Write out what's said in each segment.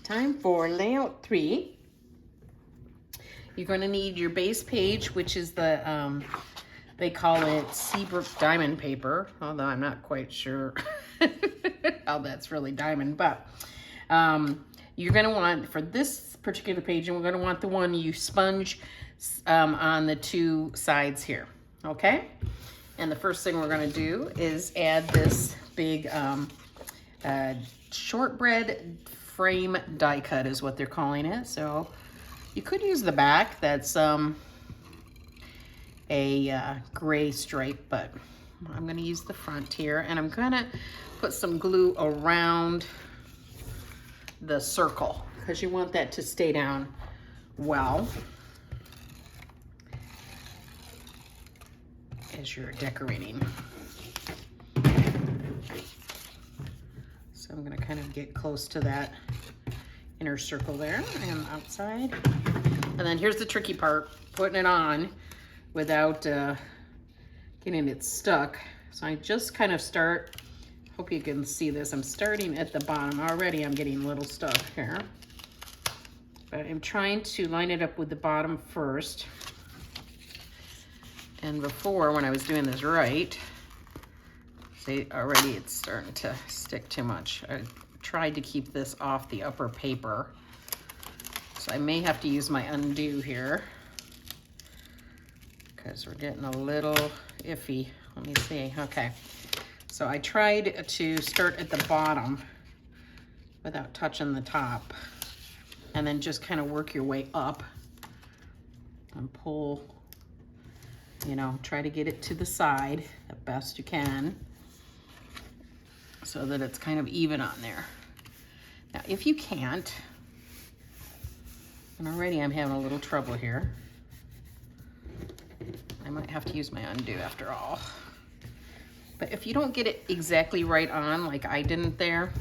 time for layout 3. You're going to need your base page, which is the, they call it Seabrook diamond paper, although I'm not quite sure how that's really diamond, but you're going to want, for this particular page, and we're going to want the one you sponge on the two sides here, okay? And the first thing we're going to do is add this big shortbread frame die cut is what they're calling it. So you could use the back, that's a gray stripe, but I'm going to use the front here, and I'm going to put some glue around the circle because you want that to stay down well as you're decorating. So I'm going to kind of get close to that inner circle there and outside. And then here's the tricky part, putting it on without getting it stuck. So I just kind of start, hope you can see this, I'm starting at the bottom. Already I'm getting a little stuck here. But I'm trying to line it up with the bottom first. And before, when I was doing this right, see, already it's starting to stick too much. I tried to keep this off the upper paper. So I may have to use my undo here because we're getting a little iffy. Let me see, okay. So I tried to start at the bottom without touching the top, and then just kind of work your way up and pull, you know, try to get it to the side the best you can so that it's kind of even on there. Now, if you can't, and already I'm having a little trouble here, I might have to use my undo after all. But if you don't get it exactly right on, like I didn't there,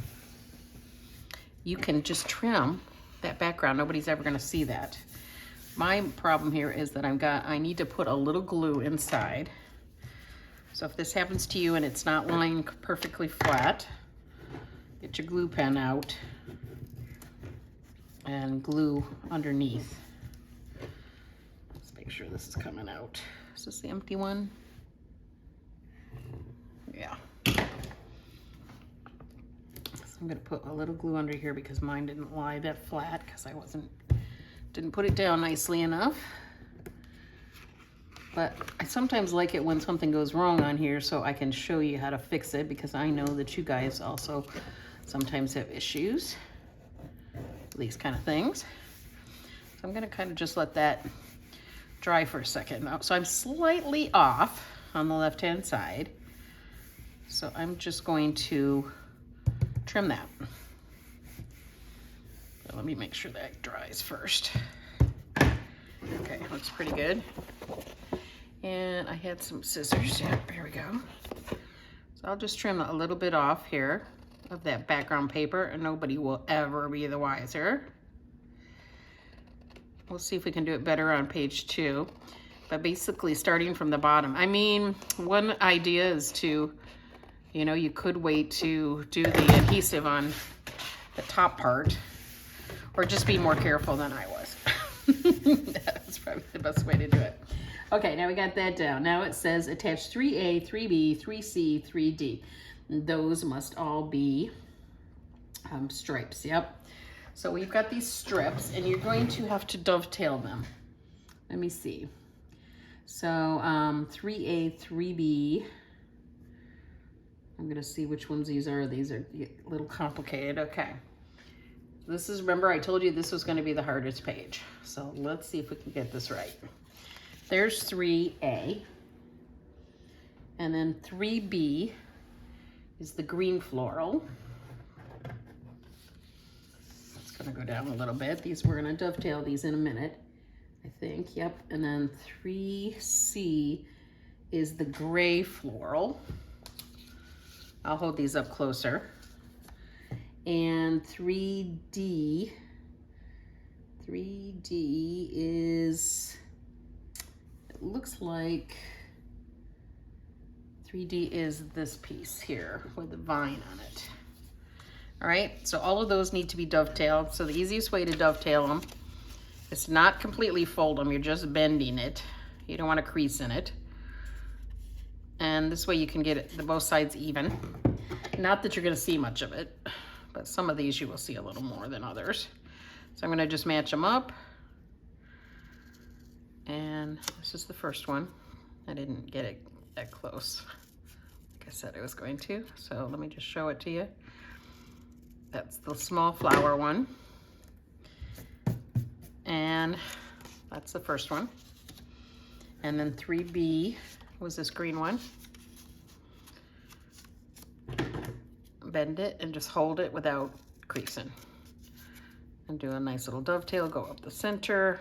you can just trim that background. Nobody's ever gonna see that. My problem here is that I need to put a little glue inside. So if this happens to you and it's not lying perfectly flat, get your glue pen out and glue underneath. Let's make sure this is coming out. Is this the empty one? Yeah. So I'm gonna put a little glue under here because mine didn't lie that flat because I didn't put it down nicely enough. But I sometimes like it when something goes wrong on here so I can show you how to fix it, because I know that you guys also sometimes have issues with these kind of things. So I'm gonna kind of just let that dry for a second. So I'm slightly off on the left-hand side. So I'm just going to trim that. But let me make sure that dries first. Okay, looks pretty good. And I had some scissors. Yeah, there we go. So I'll just trim a little bit off here of that background paper, and nobody will ever be the wiser. We'll see if we can do it better on page 2. But basically starting from the bottom. I mean, one idea is to, you know, you could wait to do the adhesive on the top part, or just be more careful than I was. That's probably the best way to do it. Okay, now we got that down. Now it says attach 3A, 3B, 3C, 3D. Those must all be stripes, yep. So we've got these strips, and you're going to have to dovetail them. Let me see. So 3A, 3B. I'm gonna see which ones these are. These are a little complicated, okay. This is, remember I told you this was gonna be the hardest page. So let's see if we can get this right. There's 3A, and then 3B is the green floral. It's gonna go down a little bit. We're gonna dovetail these in a minute, I think, yep. And then 3C is the gray floral. I'll hold these up closer. And 3D is, it looks like 3D is this piece here with the vine on it. All right, so all of those need to be dovetailed. So the easiest way to dovetail them is not completely fold them, you're just bending it. You don't want to crease in it. And this way you can get it, both sides even. Not that you're going to see much of it, but some of these you will see a little more than others. So I'm going to just match them up. And this is the first one. I didn't get it that close, like I said I was going to. So let me just show it to you. That's the small flower one. And that's the first one. And then 3B was this green one. Bend it and just hold it without creasing. And do a nice little dovetail, go up the center,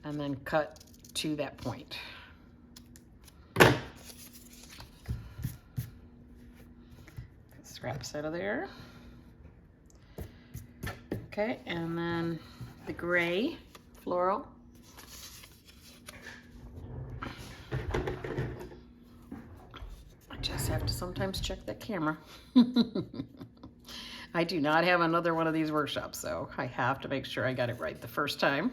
and then cut to that point. Scraps out of there. Okay, and then the gray floral. I just have to sometimes check that camera. I do not have another one of these workshops, so I have to make sure I got it right the first time.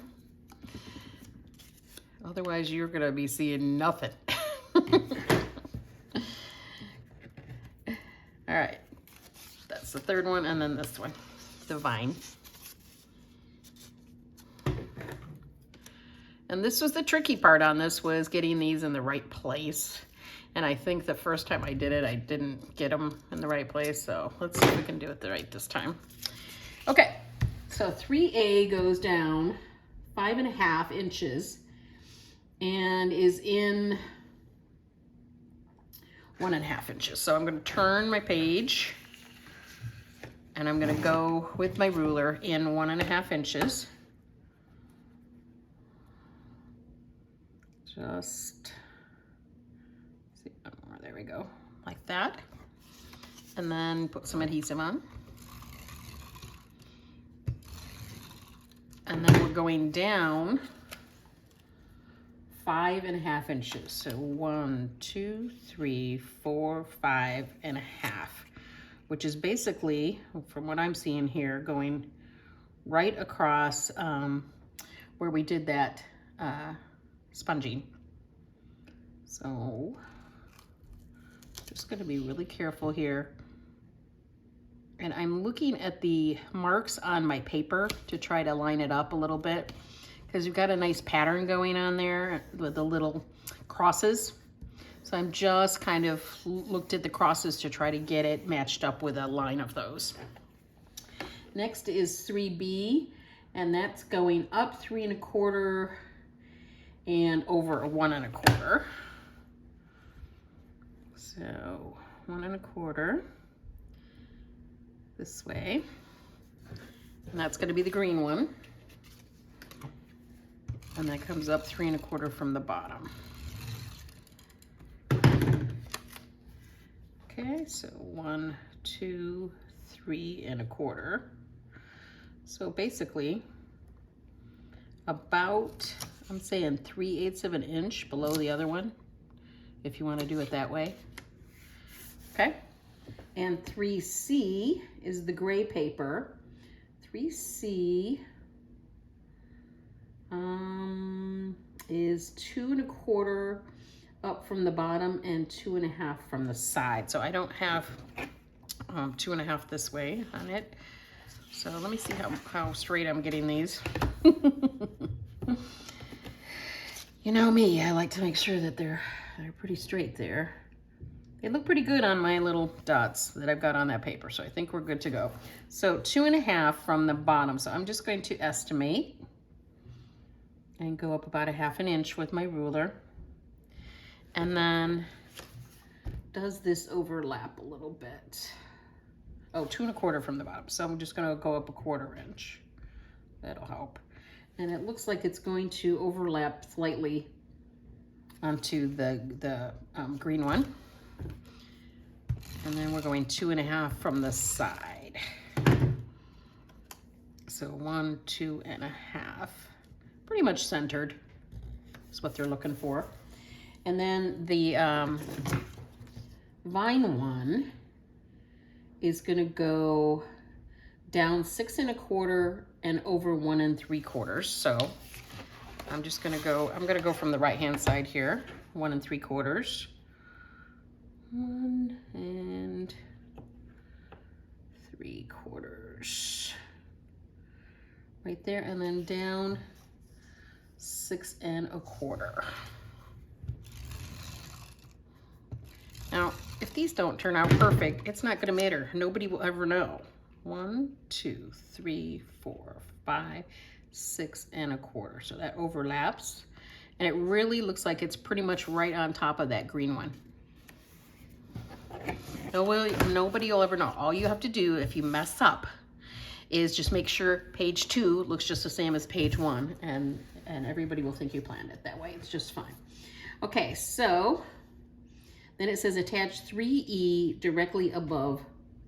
Otherwise, you're gonna be seeing nothing. All right, that's the third one, and then this one, the vine. And this was the tricky part on this, was getting these in the right place. And I think the first time I did it, I didn't get them in the right place. So let's see if we can do it right this time. Okay, so 3A goes down 5.5 inches and is in 1.5 inches. So I'm gonna turn my page and I'm gonna go with my ruler in 1.5 inches. Just, see, there we go, like that. And then put some adhesive on. And then we're going down 5.5 inches. So 1, 2, 3, 4, 5.5, which is basically, from what I'm seeing here, going right across where we did that sponging. So just going to be really careful here. And I'm looking at the marks on my paper to try to line it up a little bit, because you've got a nice pattern going on there with the little crosses. So I'm just kind of looked at the crosses to try to get it matched up with a line of those. Next is 3B, and that's going up 3.25 and over 1.25. So 1.25 this way, and that's going to be the green one, and that comes up 3.25 from the bottom. Okay, so 1, 2, 3.25. So basically about, I'm saying 3/8 of an inch below the other one, if you want to do it that way. Okay, and 3C is the gray paper. 3C is 2.25 up from the bottom and 2.5 from the side. So I don't have 2.5 this way on it. So let me see how straight I'm getting these. You know me, I like to make sure that they're pretty straight there. They look pretty good on my little dots that I've got on that paper, so I think we're good to go. So 2.5 from the bottom. So I'm just going to estimate and go up about 1/2 inch with my ruler. And then, does this overlap a little bit? Oh, 2.25 from the bottom. So I'm just gonna go up 1/4 inch. That'll help. And it looks like it's going to overlap slightly onto the green one. And then we're going 2.5 from the side. So 1, 2.5, pretty much centered is what they're looking for. And then the vine one is gonna go down 6 1/4 and over 1 3/4. So I'm gonna go from the right hand side here, 1 3/4. 1 3/4. Right there, and then down 6 1/4. Now, if these don't turn out perfect, it's not gonna matter. Nobody will ever know. 1 2 3 4 5 6 1/4. So that overlaps. And it really looks like it's pretty much right on top of that green one. Nobody will ever know. All you have to do if you mess up is just make sure page 2 looks just the same as page 1, and everybody will think you planned it that way. It's just fine. Okay, so then it says attach 3E directly above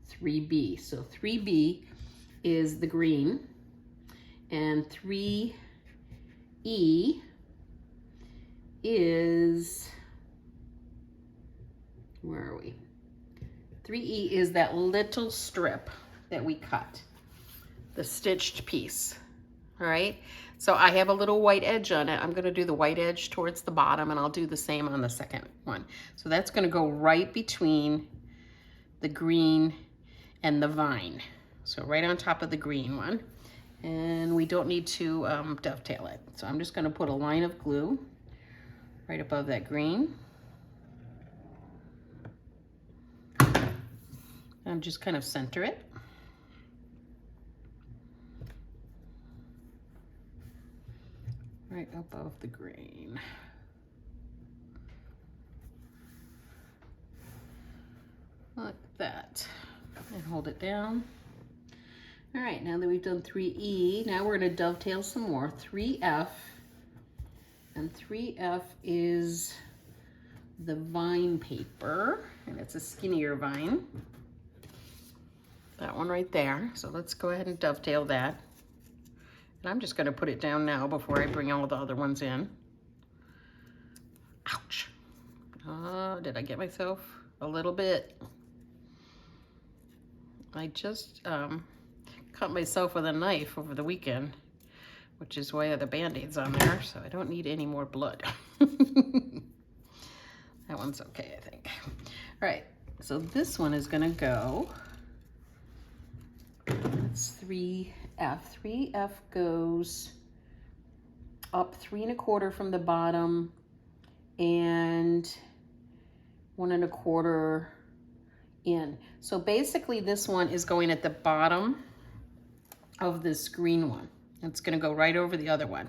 3B. So 3B is the green, and 3E is, where are we? 3E is that little strip that we cut, the stitched piece, all right? So I have a little white edge on it. I'm gonna do the white edge towards the bottom, and I'll do the same on the second one. So that's gonna go right between the green and the vine. So right on top of the green one. And we don't need to dovetail it. So I'm just gonna put a line of glue right above that green. And just kind of center it. Right above the green. Like that. And hold it down. All right, now that we've done 3E, now we're gonna dovetail some more. 3F, and 3F is the vine paper, and it's a skinnier vine. That one right there. So let's go ahead and dovetail that. And I'm just gonna put it down now before I bring all the other ones in. Ouch. Did I get myself a little bit? I just cut myself with a knife over the weekend, which is why I have the Band-Aids on there, so I don't need any more blood. That one's okay, I think. All right, so this one is gonna go, it's 3F. 3F goes up 3 1/4 from the bottom and 1 1/4 in. So basically this one is going at the bottom of this green one. It's gonna go right over the other one.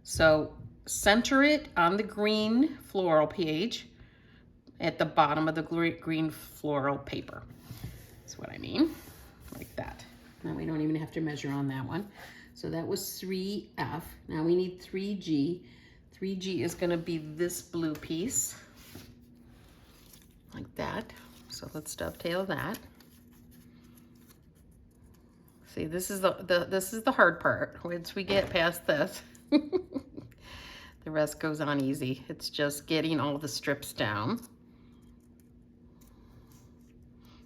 So center it on the green floral page at the bottom of the green floral paper. That's what I mean, like that. Now we don't even have to measure on that one. So that was 3F. Now we need 3G. 3G is gonna be this blue piece, like that. So let's dovetail that. See, this is the hard part. Once we get past this, the rest goes on easy. It's just getting all the strips down.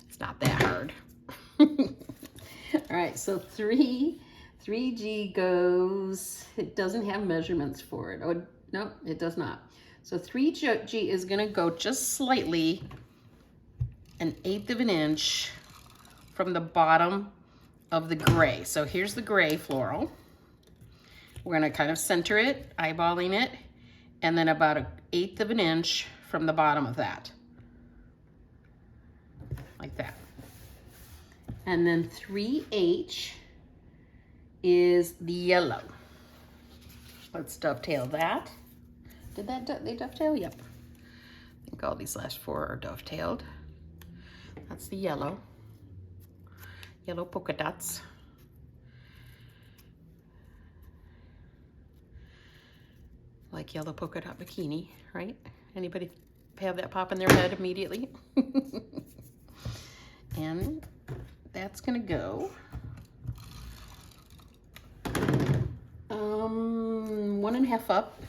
It's not that hard. All right, so 3G goes, it doesn't have measurements for it. Oh, no, it does not. So 3G is gonna go just slightly 1/8 of an inch from the bottom of the gray. So here's the gray floral. We're gonna kind of center it, eyeballing it, and then about 1/8 of an inch from the bottom of that. Like that. And then 3H is the yellow. Let's dovetail that. Did they dovetail? Yep. I think all these last 4 are dovetailed. That's the yellow. Yellow polka dots. Like yellow polka dot bikini, right? Anybody have that pop in their head immediately? And that's gonna go 1.5 up,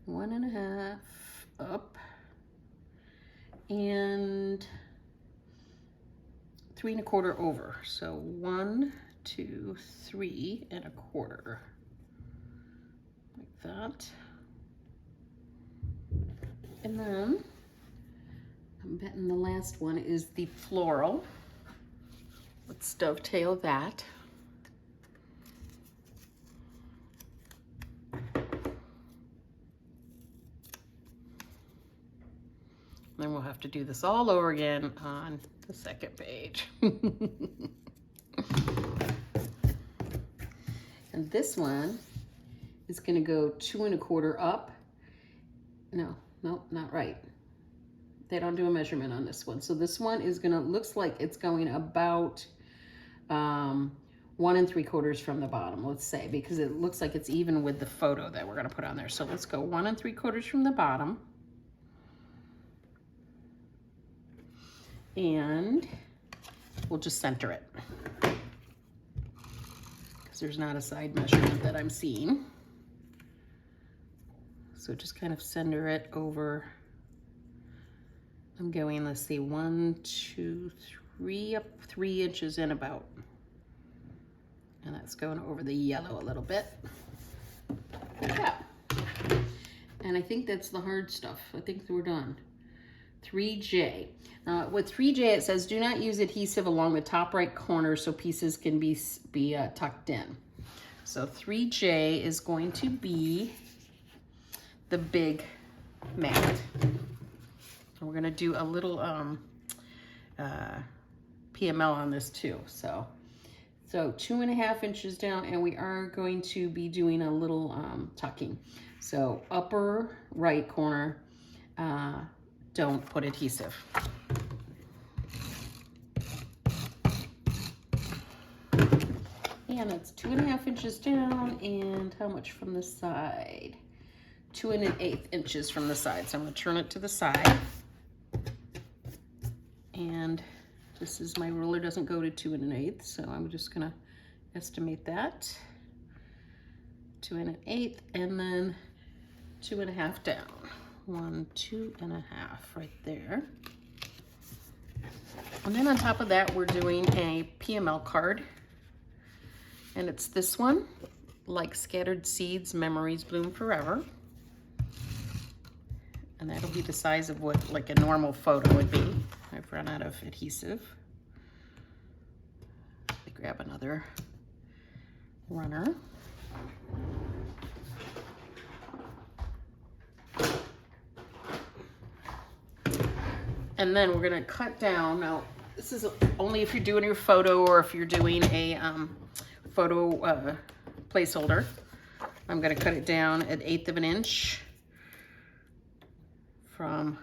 1.5 up, and 3 1/4 over. So 1, 2, 3 1/4. Like that. And then I'm betting the last one is the floral. Let's dovetail that. Then we'll have to do this all over again on the second page. And this one is going to go 2 1/4 up. No, not right. They don't do a measurement on this one. So this one is going to, looks like it's going about 1 3/4 from the bottom, let's say, because it looks like it's even with the photo that we're going to put on there. So let's go 1 3/4 from the bottom. And we'll just center it because there's not a side measurement that I'm seeing. So just kind of center it over. I'm going, let's see, 1, 2, 3, up 3 inches in about. And that's going over the yellow a little bit. Like that. And I think that's the hard stuff. I think we're done. 3J. With 3J, it says, do not use adhesive along the top right corner so pieces can be tucked in. So 3J is going to be the big mat. And we're going to do a little PML on this too. So 2 1/2 inches down, and we are going to be doing a little tucking. So upper right corner, don't put adhesive. And it's 2 1/2 inches down, and how much from the side? 2 1/8 inches from the side. So I'm going to turn it to the side. And this is, my ruler doesn't go to 2 1/8, so I'm just going to estimate that. 2 1/8, and then 2 1/2 down. 1, 2 1/2 right there. And then on top of that, we're doing a PML card. And it's this one, like scattered seeds, memories bloom forever. And that'll be the size of what like a normal photo would be. I've run out of adhesive. I grab another runner. And then we're gonna cut down. Now, this is only if you're doing your photo or if you're doing a photo placeholder. I'm gonna cut it down at 1/8 of an inch from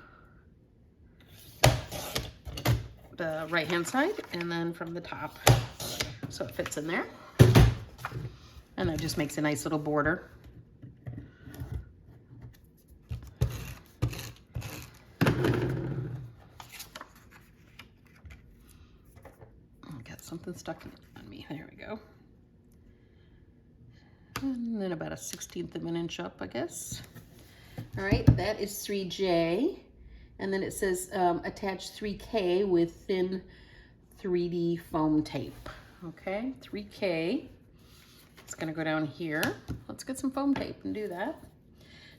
the right-hand side and then from the top, so it fits in there. And that just makes a nice little border. Got something stuck on me. There we go. And then about a 1/16 of an inch up, I guess. All right, that is 3J. And then it says attach 3K with thin 3D foam tape. Okay, 3K. It's gonna go down here. Let's get some foam tape and do that.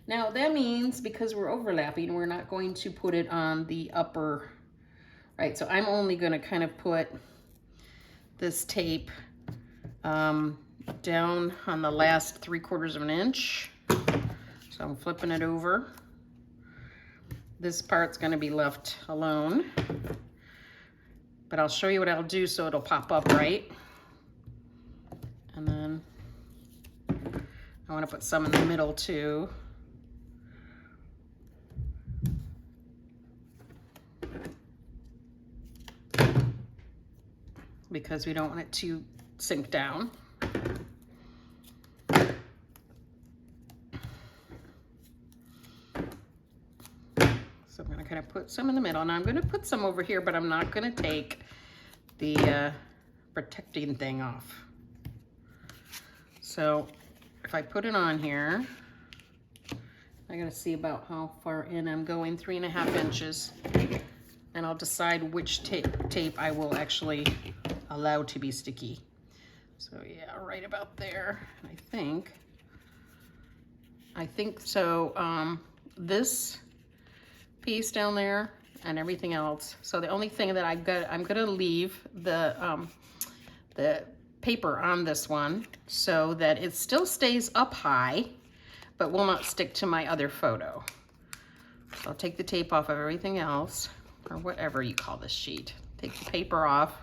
Now that means because we're overlapping, we're not going to put it on the upper, right? So I'm only gonna kind of put this tape down on the last 3/4 of an inch. So I'm flipping it over. This part's gonna be left alone, but I'll show you what I'll do so it'll pop up right. And then I wanna put some in the middle too. Because we don't want it to sink down. So I'm gonna kind of put some in the middle. Now I'm gonna put some over here, but I'm not gonna take the protecting thing off. So if I put it on here, I gotta see about how far in I'm going, 3 1/2 inches. and I'll decide which tape I will actually allow to be sticky. So yeah, right about there. I think so. This piece down there and everything else. So the only thing that I'm gonna leave the paper on this one so that it still stays up high, but will not stick to my other photo. So I'll take the tape off of everything else, or whatever you call this sheet. Take the paper off,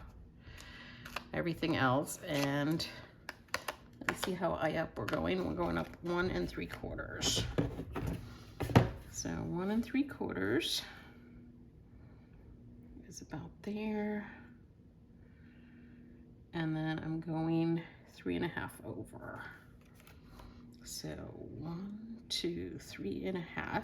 everything else, and let's see how high up we're going. We're going up 1 3/4. So 1 3/4 is about there. And then I'm going 3.5 over. So 1, 2, 3.5,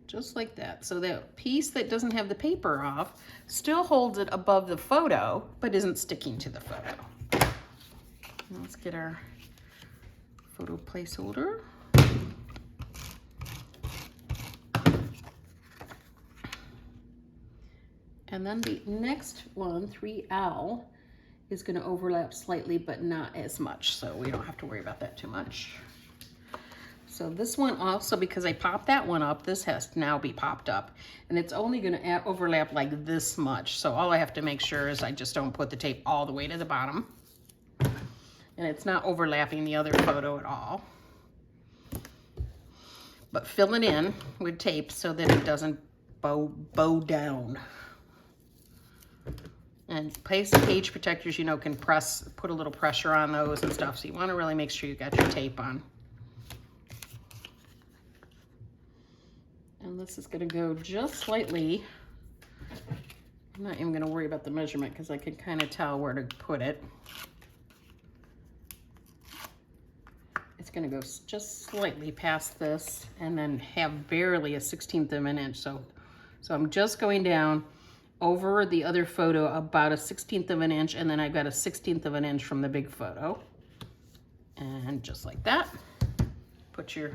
just like that. So that piece that doesn't have the paper off still holds it above the photo, but isn't sticking to the photo. Let's get our photo placeholder. And then the next one, 3L, is going to overlap slightly, but not as much. So we don't have to worry about that too much. So this one also, because I popped that one up, this has to now be popped up. And it's only going to overlap like this much. So all I have to make sure is I just don't put the tape all the way to the bottom. And it's not overlapping the other photo at all. But fill it in with tape so that it doesn't bow down. And page protectors, you know, can put a little pressure on those and stuff. So you want to really make sure you got your tape on. And this is going to go just slightly. I'm not even going to worry about the measurement because I can kind of tell where to put it. It's going to go just slightly past this and then have barely a 1/16 of an inch. So I'm just going down over the other photo about a 1/16 of an inch, and then I've got a 1/16 of an inch from the big photo. And just like that, put your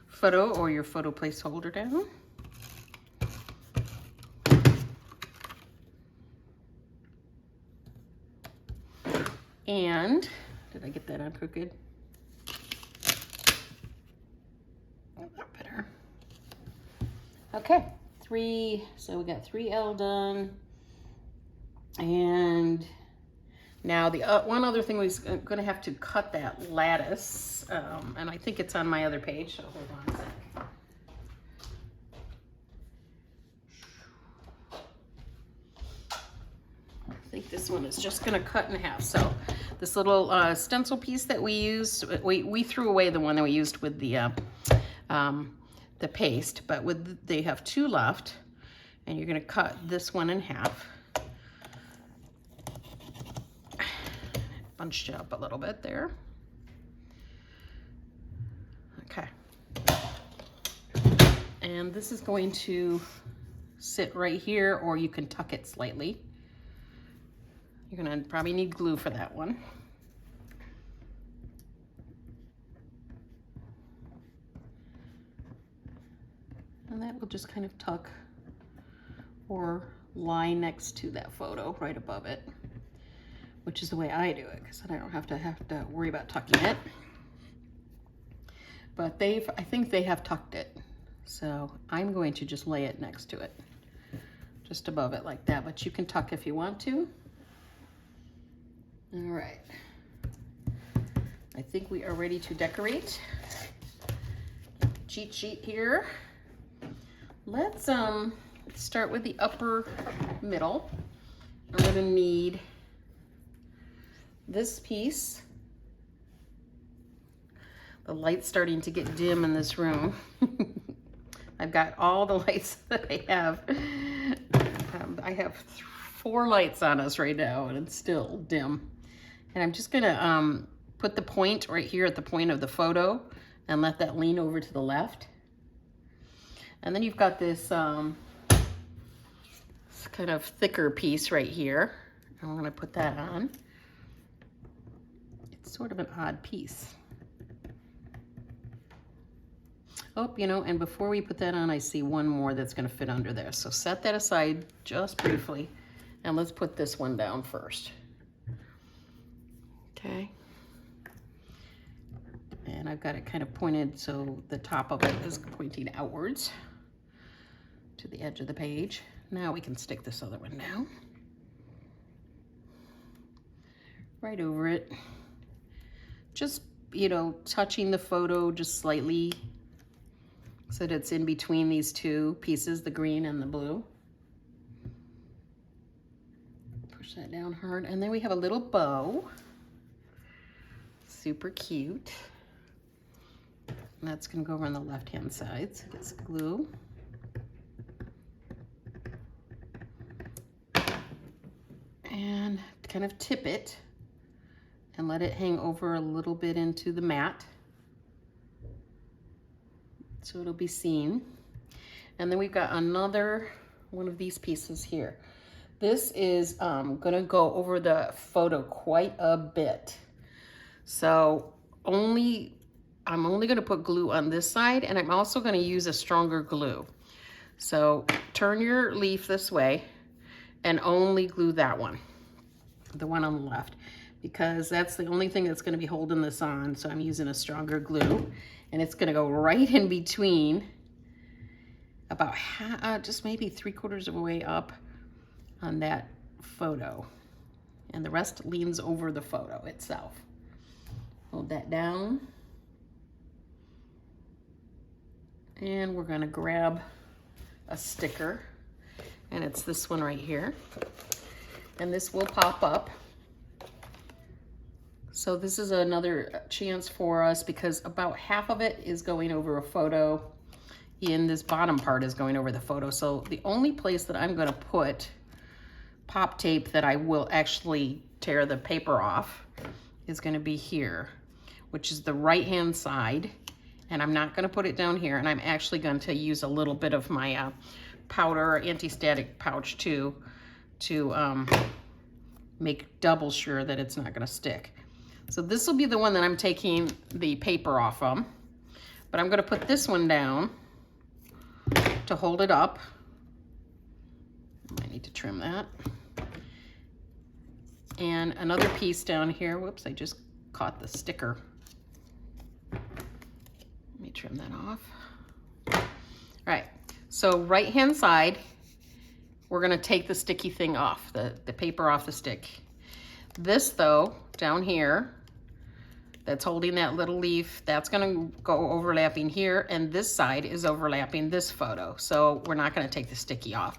photo or your photo placeholder down. And did I get that on crooked? Oh, better. Okay. So we got 3L done. And now the one other thing, we're going to have to cut that lattice. And I think it's on my other page, so hold on a sec. I think this one is just going to cut in half. So this little stencil piece that we used, we threw away the one that we used with the paste, but they have 2 left, and you're going to cut this one in half. Bunched it up a little bit there. Okay. And this is going to sit right here, or you can tuck it slightly. You're going to probably need glue for that one. And that will just kind of tuck or lie next to that photo right above it, which is the way I do it, because then I don't have to worry about tucking it. But I think they have tucked it. So I'm going to just lay it next to it, just above it like that, but you can tuck if you want to. All right. I think we are ready to decorate. Cheat sheet here. Let's start with the upper middle. I'm going to need this piece. The light's starting to get dim in this room. I've got all the lights that I have. I have 4 lights on us right now, and it's still dim. And I'm just gonna put the point right here at the point of the photo and let that lean over to the left. And then you've got this kind of thicker piece right here. I'm gonna put that on. It's sort of an odd piece. Oh, you know, and before we put that on, I see one more that's going to fit under there. So set that aside just briefly, and let's put this one down first. Okay. And I've got it kind of pointed so the top of it is pointing outwards to the edge of the page. Now we can stick this other one down. Right over it. Just, you know, touching the photo just slightly so that it's in between these two pieces, the green and the blue. Push that down hard. And then we have a little bow. Super cute. And that's going to go over on the left-hand side. So get some glue. And kind of tip it and let it hang over a little bit into the mat so it'll be seen. And then we've got another one of these pieces here. This is gonna go over the photo quite a bit. So I'm only gonna put glue on this side, and I'm also gonna use a stronger glue. So turn your leaf this way and only glue that one, the one on the left, because that's the only thing that's going to be holding this on. So I'm using a stronger glue, and it's going to go right in between, about just maybe 3/4 of a way up on that photo, and the rest leans over the photo itself. Hold that down, and we're going to grab a sticker, and it's this one right here, and this will pop up. So this is another chance for us, because about half of it is going over a photo, and this bottom part is going over the photo. So the only place that I'm going to put pop tape that I will actually tear the paper off is going to be here, which is the right-hand side. And I'm not going to put it down here, and I'm actually going to use a little bit of my powder anti-static pouch to make double sure that it's not going to stick. So this will be the one that I'm taking the paper off of, but I'm going to put this one down to hold it up. I need to trim that. And another piece down here. Whoops, I just caught the sticker. Let me trim that off. All right, so right-hand side, we're going to take the sticky thing off, the paper off the stick. This, though, down here, that's holding that little leaf, that's going to go overlapping here, and this side is overlapping this photo. So we're not going to take the sticky off.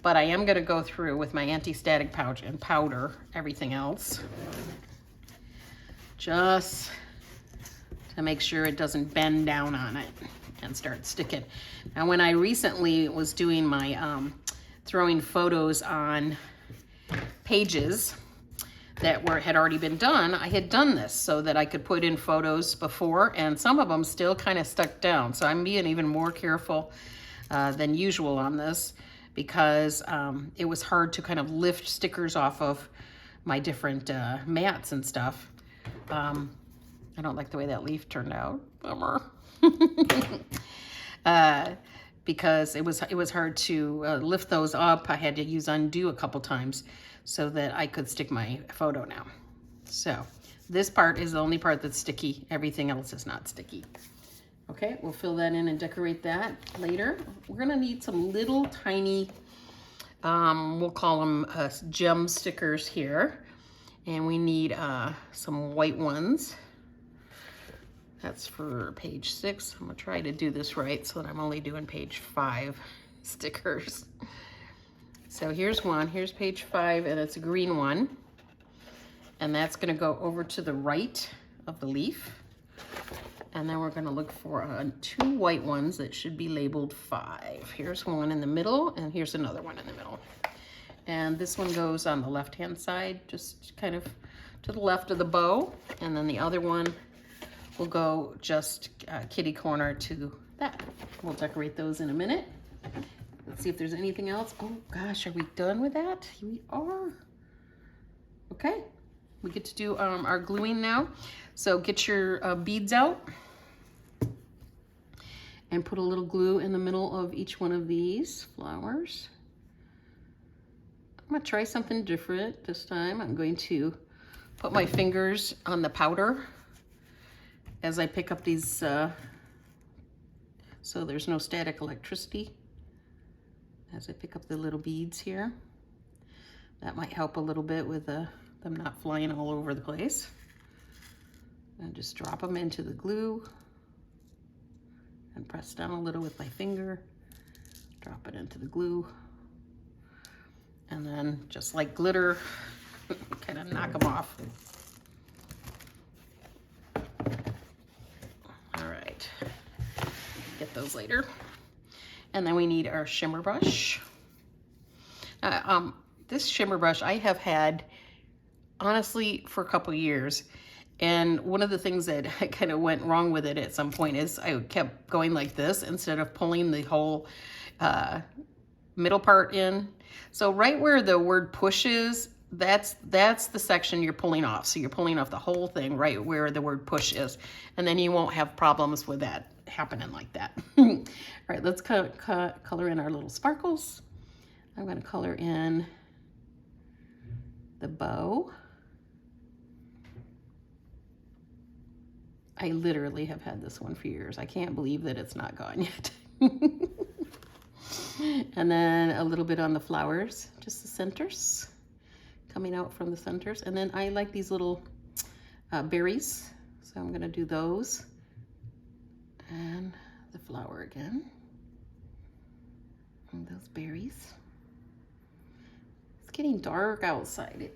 But I am going to go through with my anti-static pouch and powder everything else, just to make sure it doesn't bend down on it and start sticking. Now, when I recently was doing my throwing photos on pages that had already been done, I had done this so that I could put in photos before, and some of them still kind of stuck down. So I'm being even more careful than usual on this, because it was hard to kind of lift stickers off of my different mats and stuff. I don't like the way that leaf turned out. Bummer. Because it was hard to lift those up. I had to use undo a couple times so that I could stick my photo now. So this part is the only part that's sticky. Everything else is not sticky. Okay, we'll fill that in and decorate that later. We're gonna need some little tiny, we'll call them gem stickers here. And we need some white ones. That's for page 6. I'm gonna try to do this right so that I'm only doing page 5 stickers. So here's one, here's page 5, and it's a green one. And that's gonna go over to the right of the leaf. And then we're gonna look for 2 white ones that should be labeled 5. Here's one in the middle, and here's another one in the middle. And this one goes on the left-hand side, just kind of to the left of the bow. And then the other one will go just kitty corner to that. We'll decorate those in a minute. Let's see if there's anything else. Oh gosh, are we done with that? We are. Okay, we get to do our gluing now. So get your beads out. and put a little glue in the middle of each one of these flowers. I'm gonna try something different this time. I'm going to put my fingers on the powder as I pick up these, so there's no static electricity as I pick up the little beads here. That might help a little bit with them not flying all over the place. And just drop them into the glue and press down a little with my finger. Drop it into the glue. And then just like glitter, kind of knock them off. All right, get those later. And then we need our shimmer brush. This shimmer brush I have had, honestly, for a couple years. And one of the things that kind of went wrong with it at some point is I kept going like this instead of pulling the whole middle part in. So right where the word push is, that's the section you're pulling off. So you're pulling off the whole thing right where the word push is. And then you won't have problems with that happening like that. All right, let's color in our little sparkles. I'm going to color in the bow. I literally have had this one for years. I can't believe that it's not gone yet. And then a little bit on the flowers, just the centers, coming out from the centers. And then I like these little berries, so I'm gonna do those. And the flower again. And those berries. It's getting dark outside.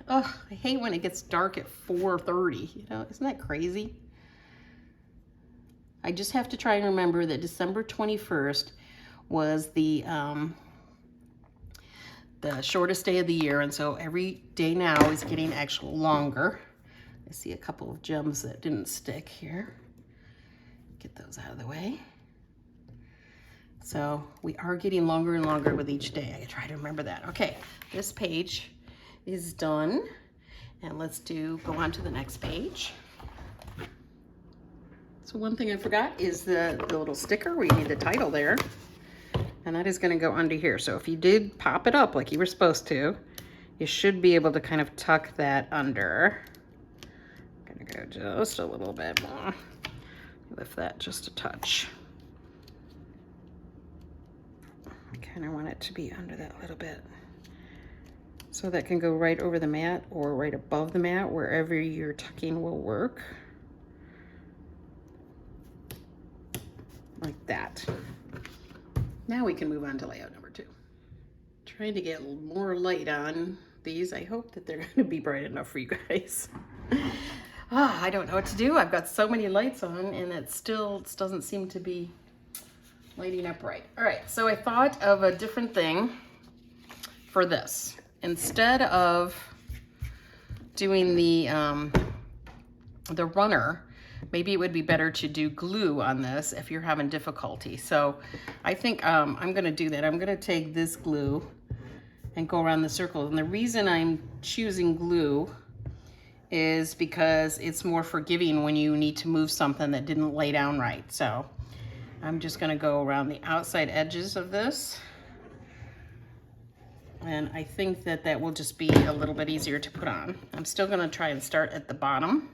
I hate when it gets dark at 4:30, you know, isn't that crazy? I just have to try and remember that December 21st was the shortest day of the year, and so every day now is getting actually longer. I see a couple of gems that didn't stick here. Get those out of the way. So we are getting longer and longer with each day. I try to remember that. Okay, this page is done, and let's go on to the next page. So one thing I forgot is the little sticker where you need the title there. And that is going to go under here. So if you did pop it up like you were supposed to, you should be able to kind of tuck that under. I'm going to go just a little bit more. Lift that just a touch. I kind of want it to be under that little bit. So that can go right over the mat or right above the mat, wherever your tucking will work. Like that. Now we can move on to layout number 2. Trying to get more light on these. I hope that they're going to be bright enough for you guys. I don't know what to do. I've got so many lights on and it still doesn't seem to be lighting up right. All right, so I thought of a different thing for this. Instead of doing the runner, maybe it would be better to do glue on this if you're having difficulty. So I think I'm gonna do that. I'm gonna take this glue and go around the circle. And the reason I'm choosing glue is because it's more forgiving when you need to move something that didn't lay down right. So I'm just gonna go around the outside edges of this. And I think that will just be a little bit easier to put on. I'm still gonna try and start at the bottom.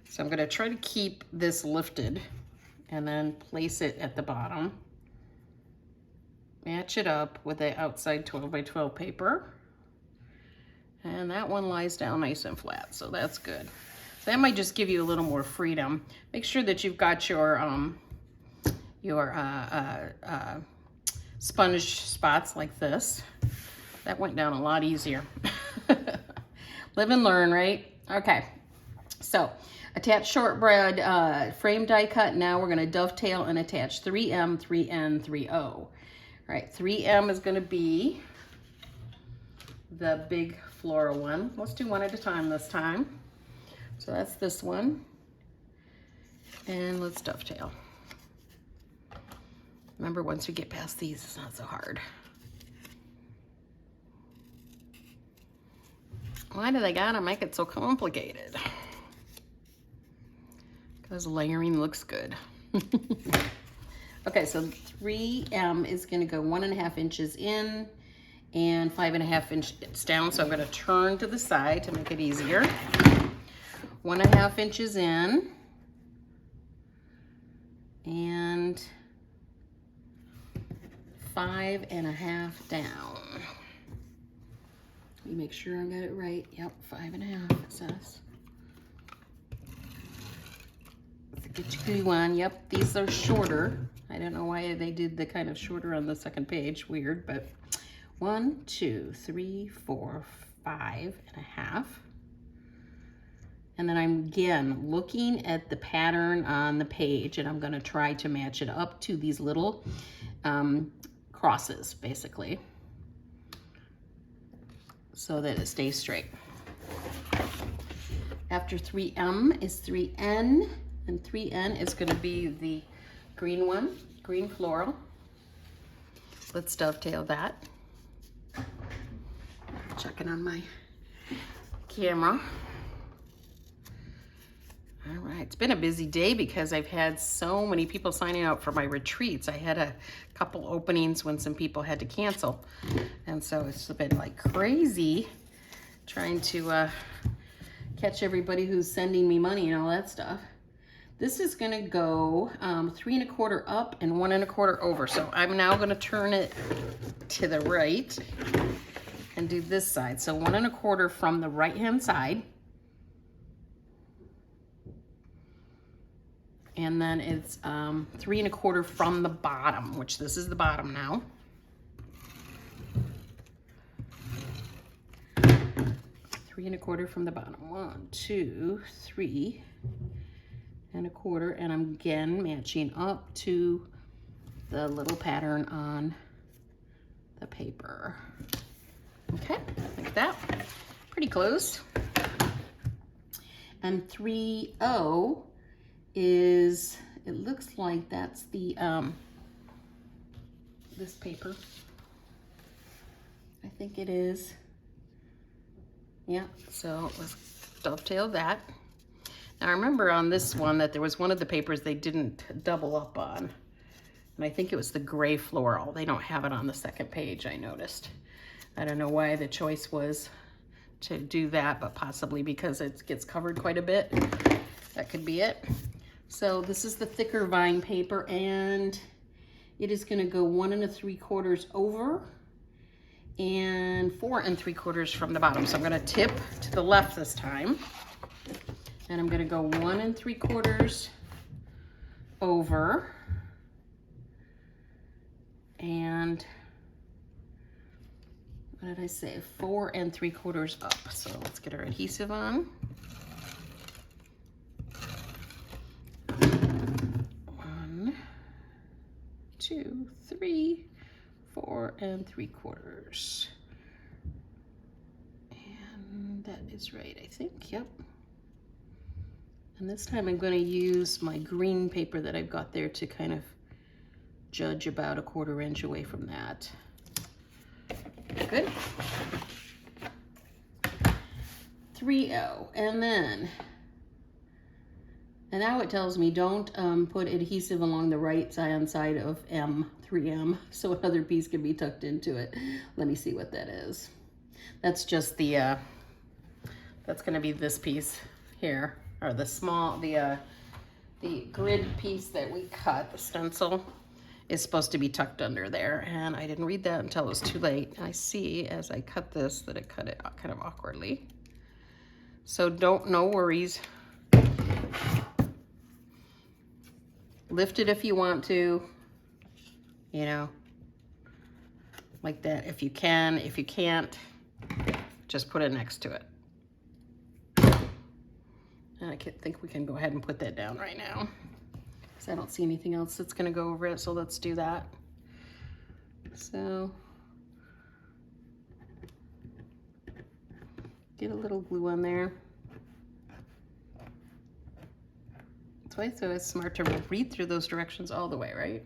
So I'm gonna try to keep this lifted and then place it at the bottom. Match it up with the outside 12 by 12 paper. And that one lies down nice and flat, so that's good. So that might just give you a little more freedom. Make sure that you've got your sponge spots like this. That went down a lot easier. Live and learn, right? Okay, so attach shortbread frame die cut. Now we're gonna dovetail and attach 3M, 3N, 3O. All right, 3M is gonna be the big floral one. Let's do one at a time this time. So that's this one. And let's dovetail. Remember, once we get past these, it's not so hard. Why do they gotta make it so complicated? Because layering looks good. Okay, so 3M is gonna go 1.5 inches in and 5.5 inches down. So I'm gonna turn to the side to make it easier. 1.5 inches in and 5.5 down. Let me make sure I got it right. Yep, 5.5 it says. Get your good one. Yep, these are shorter. I don't know why they did the kind of shorter on the second page. Weird, but 1, 2, 3, 4, 5.5. And then I'm again looking at the pattern on the page, and I'm going to try to match it up to these little crosses, basically, so that it stays straight. After 3M is 3N, and 3N is going to be the green one, green floral. Let's dovetail that. Checking on my camera. All right, it's been a busy day because I've had so many people signing up for my retreats. I had a couple openings when some people had to cancel. And so it's been like crazy trying to catch everybody who's sending me money and all that stuff. This is gonna go 3 1/4 up and 1 1/4 over. So I'm now gonna turn it to the right and do this side. So 1 1/4 from the right-hand side. And then it's 3 1/4 from the bottom, which this is the bottom now. 3 1/4 from the bottom. 1, 2, 3 1/4, and I'm again matching up to the little pattern on the paper. Okay, like that. Pretty close. And 3O is, it looks like that's the this paper. I think it is. Yeah, so let's dovetail that. Now I remember on this one that there was one of the papers they didn't double up on, and I think it was the gray floral. They don't have it on the second page, I noticed. I don't know why the choice was to do that, but possibly because it gets covered quite a bit. That could be it. So this is the thicker vine paper, and it is gonna go 1 3/4 over and 4 3/4 from the bottom. So I'm gonna tip to the left this time, and I'm gonna go 1 3/4 over and, what did I say, 4 3/4 up. So let's get our adhesive on. 1, 2, 3, 4 3/4. And that is right, I think, yep. And this time I'm going to use my green paper that I've got there to kind of judge about 1/4 inch away from that. Good. 3O, and then, and now it tells me don't put adhesive along the right hand side of 3M, so another piece can be tucked into it. Let me see what that is. That's just the, that's gonna be this piece here, or the small, the grid piece that we cut, the stencil, is supposed to be tucked under there, and I didn't read that until it was too late. I see as I cut this that it cut it kind of awkwardly. So no worries. Lift it if you want to, you know, like that if you can. If you can't, just put it next to it. And I think we can go ahead and put that down right now, because I don't see anything else that's gonna go over it, so let's do that. So, get a little glue on there. That's why it's always smart to read through those directions all the way, right?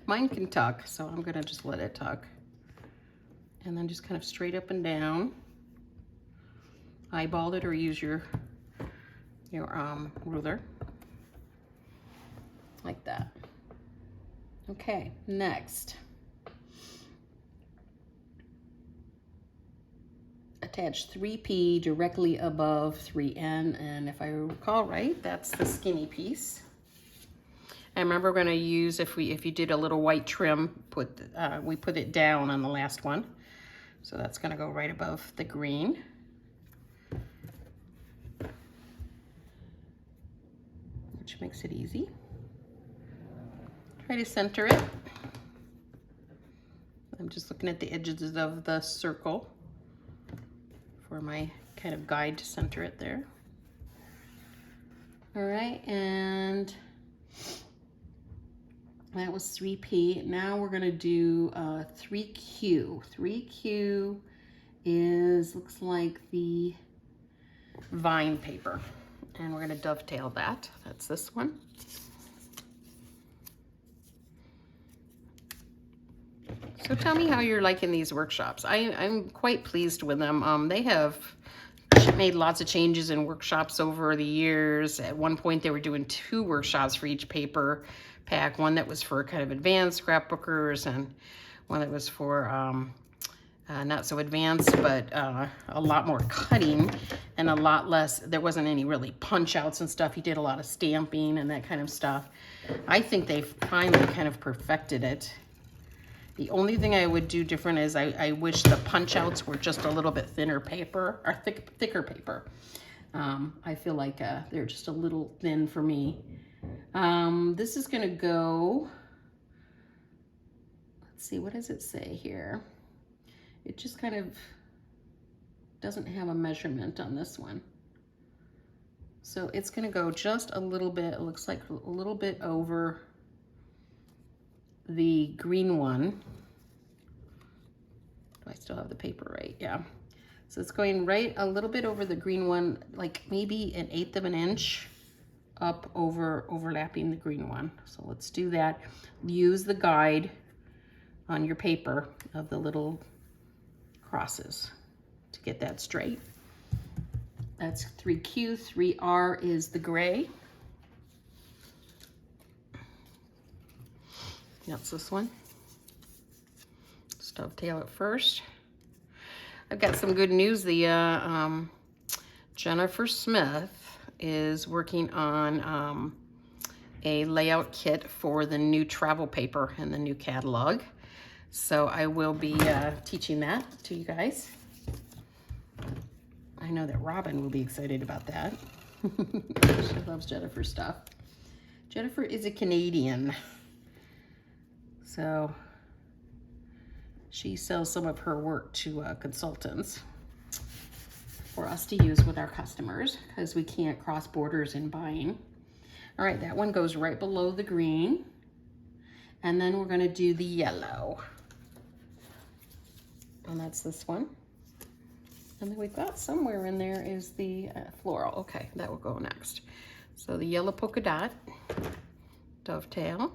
Mine can tuck, so I'm gonna just let it tuck. And then just kind of straight up and down. Eyeball it or use your ruler. Like that. Okay, next. Attach 3P directly above 3N, and if I recall right, that's the skinny piece. I remember we're going to use, if you did a little white trim, we put it down on the last one. So that's going to go right above the green. Which makes it easy. Try to center it. I'm just looking at the edges of the circle for my kind of guide to center it there. All right, and that was 3P. Now we're gonna do 3Q. 3Q looks like the vine paper. And we're gonna dovetail that. That's this one. So tell me how you're liking these workshops. I'm quite pleased with them. They have made lots of changes in workshops over the years. At one point they were doing 2 workshops for each paper pack, one that was for kind of advanced scrapbookers and one that was for not so advanced, but a lot more cutting and a lot less. There wasn't any really punch outs and stuff. He did a lot of stamping and that kind of stuff. I think they've finally kind of perfected it. The only thing I would do different is I wish the punch outs were just a little bit thinner paper, or thicker paper. I feel like they're just a little thin for me. This is gonna go, let's see, what does it say here? It just kind of doesn't have a measurement on this one. So it's gonna go just a little bit, it looks like a little bit over the green one. Do I still have the paper right? Yeah. So it's going right a little bit over the green one, like maybe 1/8 of an inch up overlapping the green one. So let's do that. Use the guide on your paper of the little crosses to get that straight. That's 3Q. 3R is the gray. That's this one. Let's dovetail it first. I've got some good news. The Jennifer Smith is working on a layout kit for the new travel paper and the new catalog. So I will be teaching that to you guys. I know that Robin will be excited about that. She loves Jennifer's stuff. Jennifer is a Canadian. So she sells some of her work to consultants for us to use with our customers because we can't cross borders in buying. All right, that one goes right below the green. And then we're gonna do the yellow. And that's this one. And then we've got somewhere in there is the floral. Okay, that will go next. So the yellow polka dot, dovetail.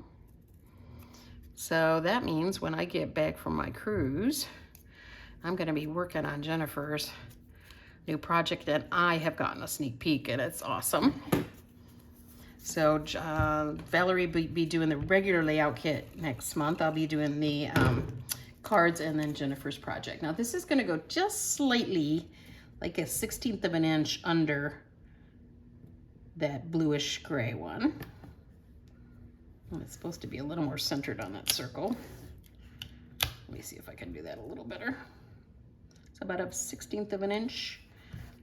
So that means when I get back from my cruise, I'm gonna be working on Jennifer's new project that I have gotten a sneak peek and it's awesome. So Valerie will be doing the regular layout kit next month. I'll be doing the cards and then Jennifer's project. Now this is gonna go just slightly, like 1/16 of an inch under that bluish gray one. And it's supposed to be a little more centered on that circle. Let me see if I can do that a little better. It's about 1/16 of an inch.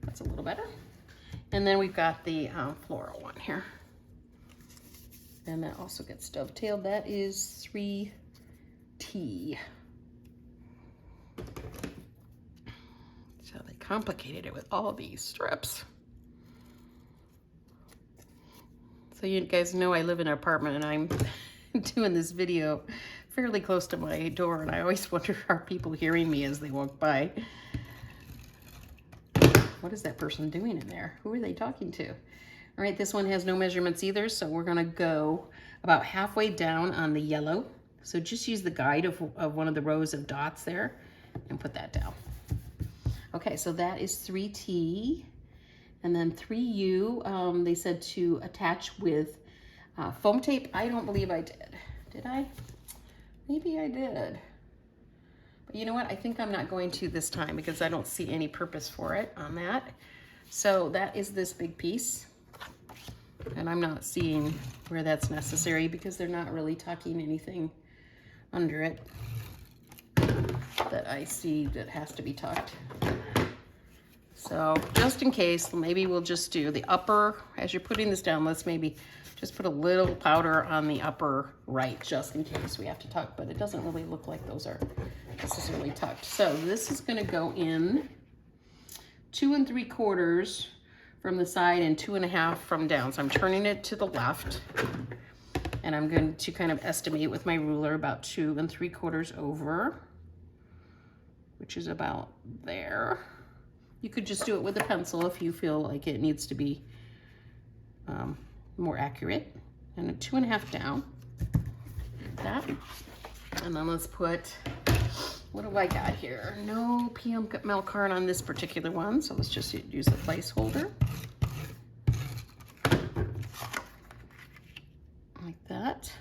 That's a little better. And then we've got the floral one here. And that also gets dovetailed. That is 3T. So they complicated it with all these strips. So you guys know I live in an apartment and I'm doing this video fairly close to my door and I always wonder, are people hearing me as they walk by? What is that person doing in there? Who are they talking to? All right, this one has no measurements either, so we're gonna go about halfway down on the yellow. So just use the guide of one of the rows of dots there and put that down. Okay, so that is 3T. And then 3U, they said to attach with foam tape. I don't believe I did. Did I? Maybe I did. But you know what? I think I'm not going to this time because I don't see any purpose for it on that. So that is this big piece. And I'm not seeing where that's necessary because they're not really tucking anything under it that I see that has to be tucked. So just in case, maybe we'll just do the upper, as you're putting this down, let's maybe just put a little powder on the upper right, just in case we have to tuck, but it doesn't really look like those are necessarily tucked. So this is gonna go in 2 3/4 from the side and 2 1/2 from down. So I'm turning it to the left, and I'm going to kind of estimate with my ruler about 2 3/4 over, which is about there. You could just do it with a pencil if you feel like it needs to be more accurate. And a 2 1/2 down, like that. And then let's put, what do I got here? No PML card on this particular one, so let's just use the placeholder. Like that.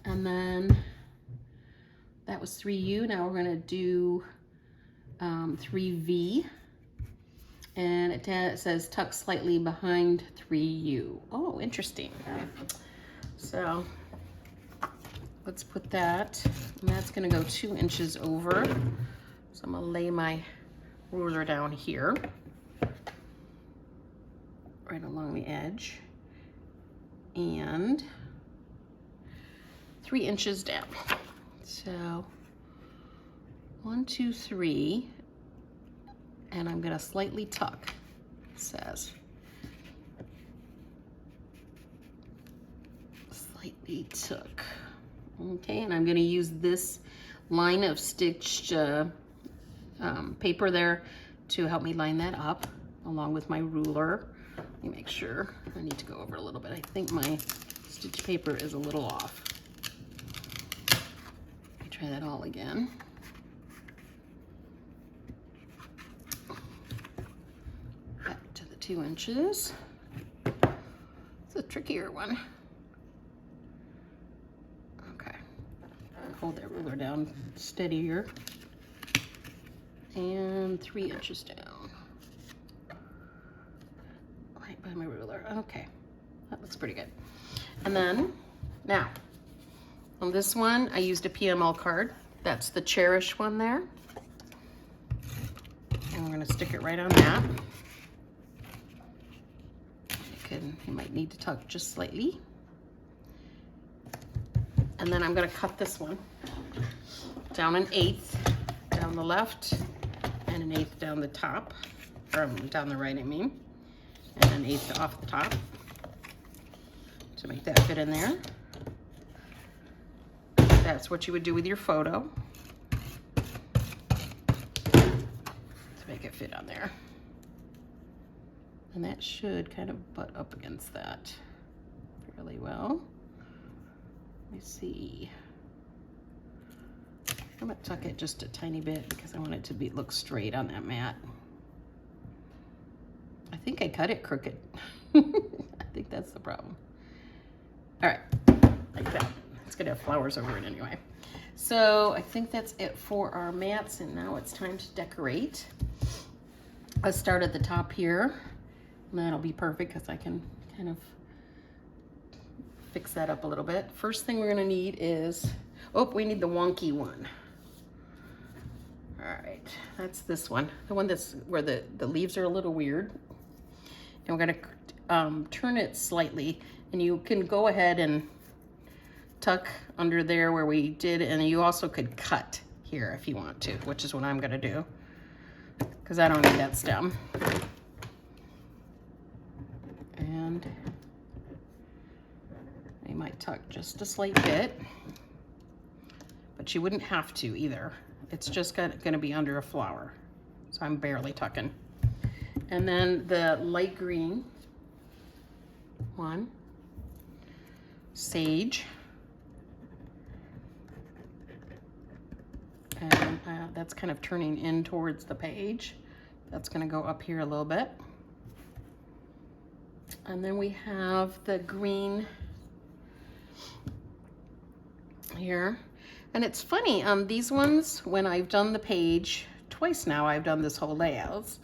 And then that was 3U. Now we're gonna do 3V. And it says tuck slightly behind 3U. Oh, interesting. So let's put that, and that's gonna go 2 inches over. So I'm gonna lay my ruler down here, right along the edge, and 3 inches down. So 1, 2, 3, and I'm gonna slightly tuck, it says. Slightly tuck. Okay, and I'm gonna use this line of stitched paper there to help me line that up, along with my ruler. Let me make sure. I need to go over a little bit. I think my stitch paper is a little off. Let me try that all again. Back to the 2 inches. It's a trickier one. Hold that ruler down steadier, and 3 inches down, right by my ruler. Okay, that looks pretty good. And then now on this one, I used a PML card. That's the Cherish one there, and we're going to stick it right on that. You might need to tuck just slightly. And then I'm gonna cut this one down 1/8 down the left, and 1/8 down the top, or down the right, I mean, and 1/8 off the top to make that fit in there. That's what you would do with your photo to make it fit on there. And that should kind of butt up against that fairly well. Let me see. I'm gonna tuck it just a tiny bit because I want it to look straight on that mat. I think I cut it crooked. I think that's the problem. All right, like that. It's gonna have flowers over it anyway. So I think that's it for our mats, and now it's time to decorate. Let's start at the top here, and that'll be perfect because I can kind of fix that up a little bit. First thing we're gonna need is, we need the wonky one. All right, that's this one. The one that's where the leaves are a little weird. And we're gonna turn it slightly, and you can go ahead and tuck under there where we did, and you also could cut here if you want to, which is what I'm gonna do, because I don't need that stem. And I might tuck just a slight bit, but you wouldn't have to either. It's just gonna be under a flower. So I'm barely tucking. And then the light green one, sage. And that's kind of turning in towards the page. That's gonna go up here a little bit. And then we have the green here. And it's funny, these ones, when I've done the page twice now, I've done this whole layouts,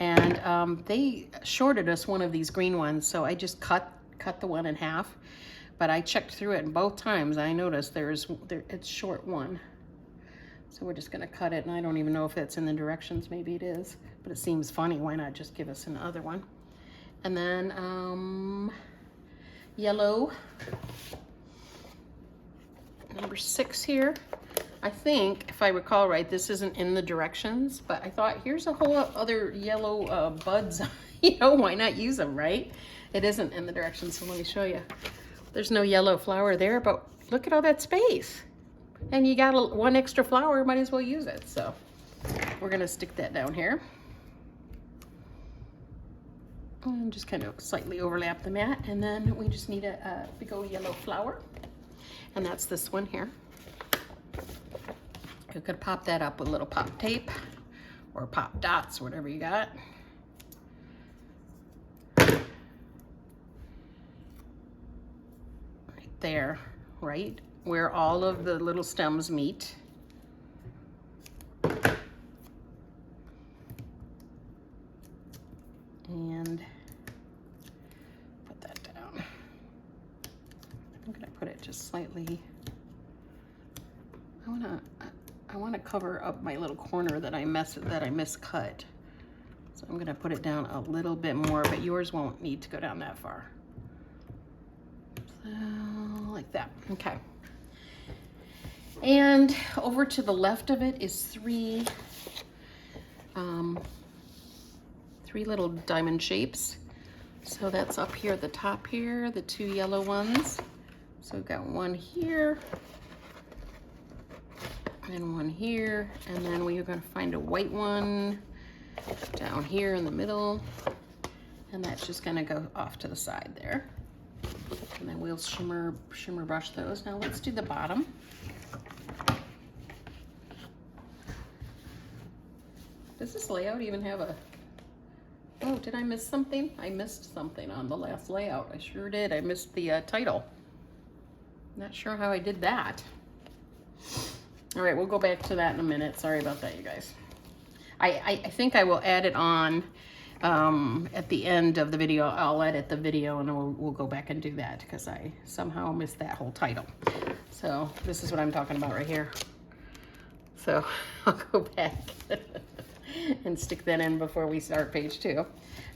and they shorted us one of these green ones, so I just cut the one in half. But I checked through it, and both times I noticed it's short one. So we're just gonna cut it, and I don't even know if it's in the directions, maybe it is, but it seems funny, why not just give us another one? And then yellow, number 6 here. I think, if I recall right, this isn't in the directions, but I thought here's a whole other yellow buds, you know, why not use them, right? It isn't in the directions, so let me show you. There's no yellow flower there, but look at all that space. And you got one extra flower, might as well use it. So we're gonna stick that down here. And just kind of slightly overlap the mat. And then we just need a big old yellow flower. And that's this one here. You could pop that up with a little pop tape or pop dots, whatever you got. Right there, right where all of the little stems meet. And put that down. I'm gonna put it just slightly. I wanna cover up my little corner that I miscut. So I'm gonna put it down a little bit more, but yours won't need to go down that far. So like that, okay. And over to the left of it is three little diamond shapes. So that's up here at the top here, the 2 yellow ones. So we've got one here and one here, and then we are going to find a white one down here in the middle, and that's just going to go off to the side there. And then we'll shimmer brush those. Now let's do the bottom. Does this layout even have a, oh, did I miss something? I missed something on the last layout. I sure did. I missed the title. Not sure how I did that. All right, we'll go back to that in a minute. Sorry about that, you guys. I think I will add it on at the end of the video. I'll edit the video and we'll go back and do that because I somehow missed that whole title. So this is what I'm talking about right here. So I'll go back and stick that in before we start page 2. All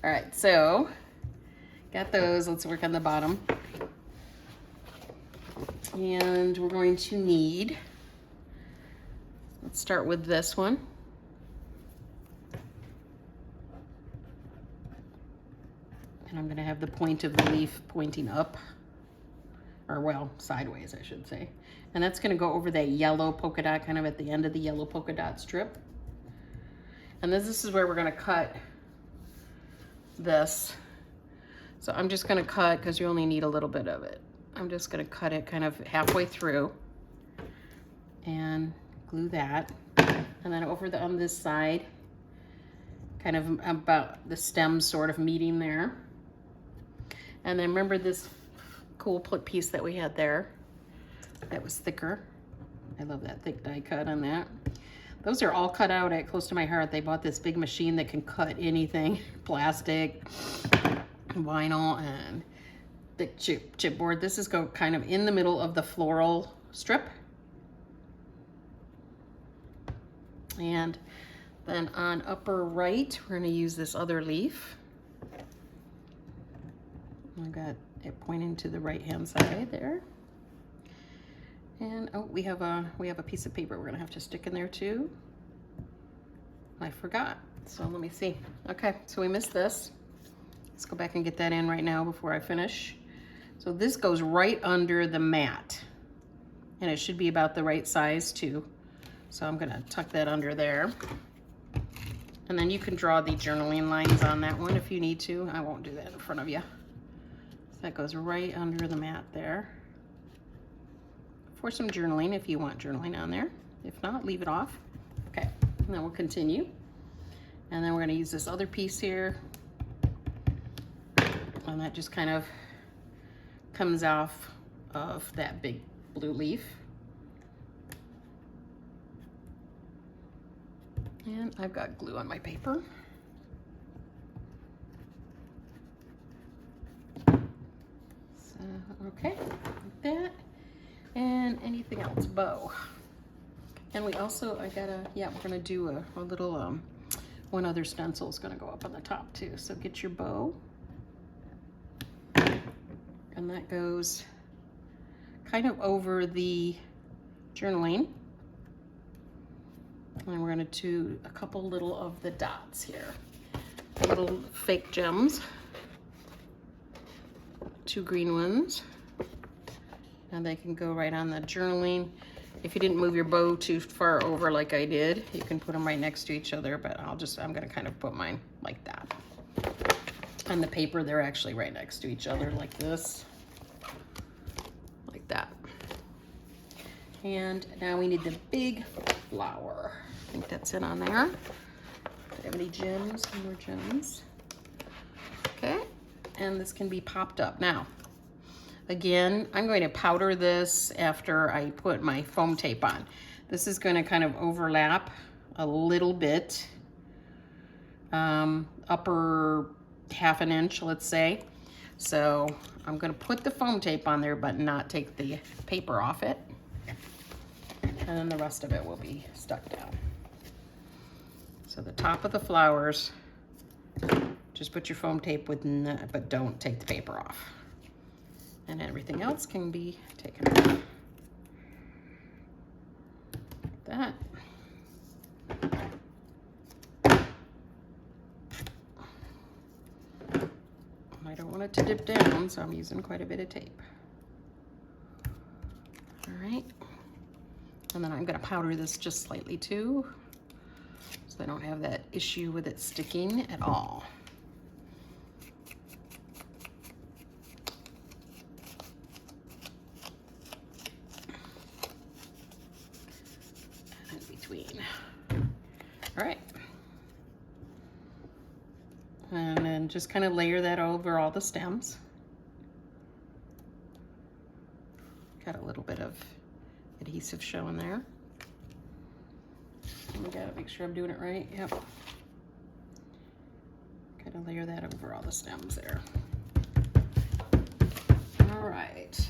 right, so got those. Let's work on the bottom. And we're going to need, let's start with this one. And I'm gonna have the point of the leaf pointing up, or well, sideways, I should say. And that's gonna go over that yellow polka dot, kind of at the end of the yellow polka dot strip. And this is where we're gonna cut this. So I'm just gonna cut, because you only need a little bit of it. I'm just gonna cut it kind of halfway through and glue that. And then over on this side, kind of about the stem sort of meeting there. And then remember this cool piece that we had there that was thicker. I love that thick die cut on that. Those are all cut out at Close to My Heart. They bought this big machine that can cut anything, plastic, vinyl, and thick chipboard. This is go kind of in the middle of the floral strip. And then on upper right, we're gonna use this other leaf. I got it pointing to the right-hand side there. And oh, we have a piece of paper we're gonna have to stick in there too. I forgot, so let me see. Okay, so we missed this. Let's go back and get that in right now before I finish. So this goes right under the mat, and it should be about the right size too. So I'm gonna tuck that under there. And then you can draw the journaling lines on that one if you need to. I won't do that in front of you. So that goes right under the mat there. For some journaling, if you want journaling on there. If not, leave it off. Okay, and then we'll continue. And then we're gonna use this other piece here. And that just kind of comes off of that big blue leaf. And I've got glue on my paper. So, okay, like that. And anything else? Bow. And we also, we're gonna do a little, one other stencil is gonna go up on the top too. So get your bow. And that goes kind of over the journaling. And we're gonna do a couple little of the dots here. Little fake gems. 2 green ones. And they can go right on the journaling. If you didn't move your bow too far over like I did, you can put them right next to each other, but I'm gonna kind of put mine like that. On the paper, they're actually right next to each other like this. Like that. And now we need the big flower. I think that's it on there. Do you have any gems? More gems. Okay. And this can be popped up. Now, again, I'm going to powder this after I put my foam tape on. This is going to kind of overlap a little bit. Upper half an inch, let's say. So I'm going to put the foam tape on there, but not take the paper off it. And then the rest of it will be stuck down. So the top of the flowers, just put your foam tape within, but don't take the paper off. And everything else can be taken off. Like that. I don't want it to dip down, so I'm using quite a bit of tape. All right. And then I'm gonna powder this just slightly too, so I don't have that issue with it sticking at all. And in between. All right. And then just kind of layer that over all the stems. Got a little bit of adhesive showing there. We gotta make sure I'm doing it right. Yep. Gotta layer that over all the stems there. All right.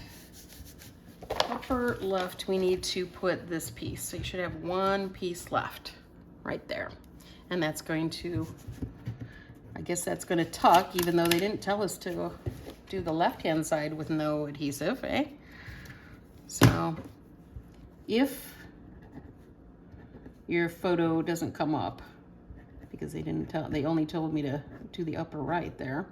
Upper left, we need to put this piece. So you should have one piece left right there. And that's going to, I guess that's going to tuck, even though they didn't tell us to do the left-hand side with no adhesive, eh? So if your photo doesn't come up, because they didn't tell, they only told me to do the upper right there.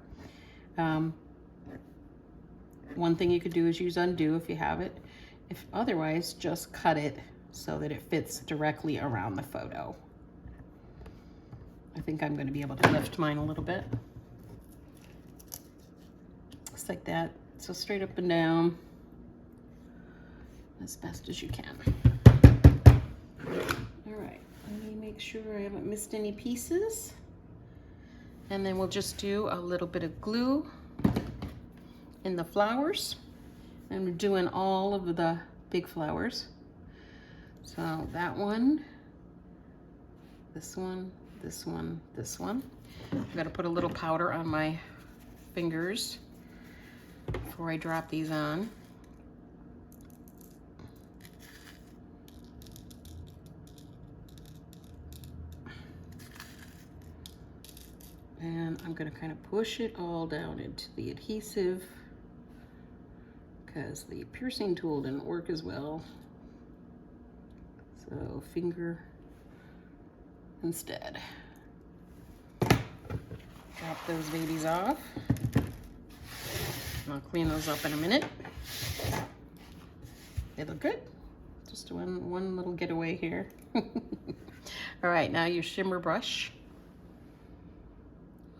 One thing you could do is use undo if you have it. If otherwise, just cut it so that it fits directly around the photo. I think I'm going to be able to lift mine a little bit. Just like that. So straight up and down as best as you can. All right, let me make sure I haven't missed any pieces. And then we'll just do a little bit of glue in the flowers. And we're doing all of the big flowers. So that one, this one, this one, this one. I've got to put a little powder on my fingers before I drop these on. And I'm going to kind of push it all down into the adhesive because the piercing tool didn't work as well. So finger instead. Drop those babies off. I'll clean those up in a minute. They look good. Just one little getaway here. All right, now your shimmer brush.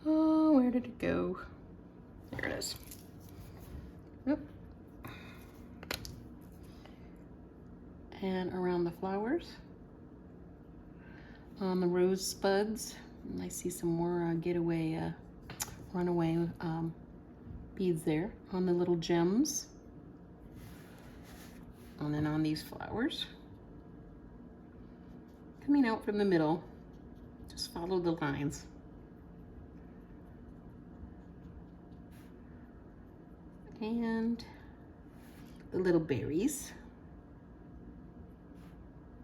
Oh, where did it go? There it is. Oop. And around the flowers. On the rose spuds. And I see some more getaway, runaway beads there. On the little gems. And then on these flowers. Coming out from the middle. Just follow the lines. And the little berries.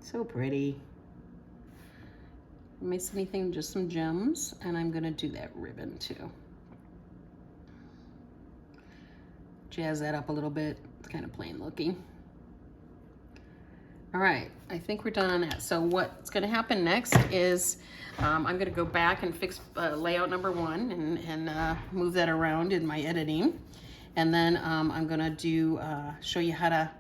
So pretty. Miss anything, just some gems, and I'm gonna do that ribbon too. Jazz that up a little bit. It's kind of plain looking. All right, I think we're done on that. So what's gonna happen next is I'm gonna go back and fix layout number 1 and move that around in my editing. And then I'm gonna do show you how to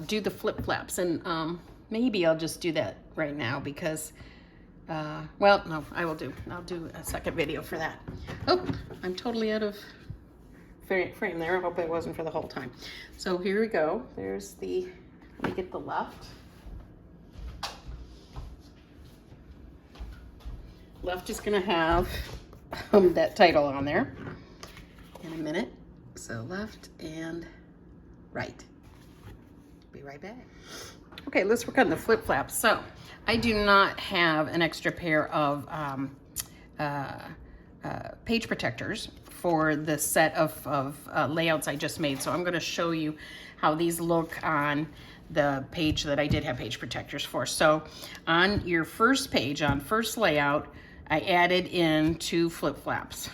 do the flip flaps. And maybe I'll just do that right now because, well, no, I'll do a second video for that. Oh, I'm totally out of frame there. I hope it wasn't for the whole time. So here we go. There's the, let me get the left. Left is gonna have that title on there in a minute. So left and right. Be right back. Okay, let's work on the flip flaps. So I do not have an extra pair of page protectors for the set of layouts I just made. So I'm gonna show you how these look on the page that I did have page protectors for. So on your first page, on first layout, I added in 2 flip flaps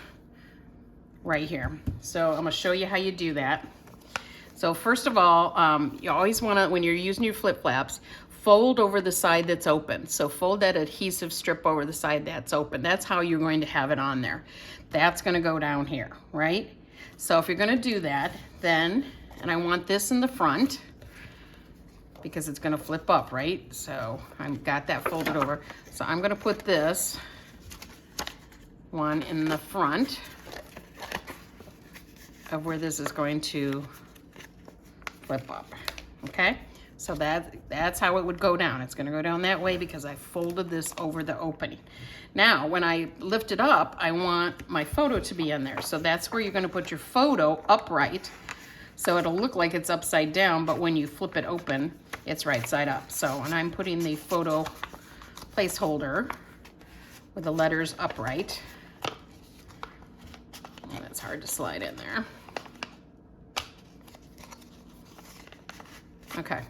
right here. So I'm gonna show you how you do that. So first of all, you always wanna, when you're using your flip flaps, fold over the side that's open. So fold that adhesive strip over the side that's open. That's how you're going to have it on there. That's gonna go down here, right? So if you're gonna do that, then, and I want this in the front because it's gonna flip up, right? So I've got that folded over. So I'm gonna put this one in the front of where this is going to flip up, okay? So that's how it would go down. It's gonna go down that way because I folded this over the opening. Now, when I lift it up, I want my photo to be in there. So that's where you're gonna put your photo upright. So it'll look like it's upside down, but when you flip it open, it's right side up. So, and I'm putting the photo placeholder with the letters upright. And it's hard to slide in there. Okay,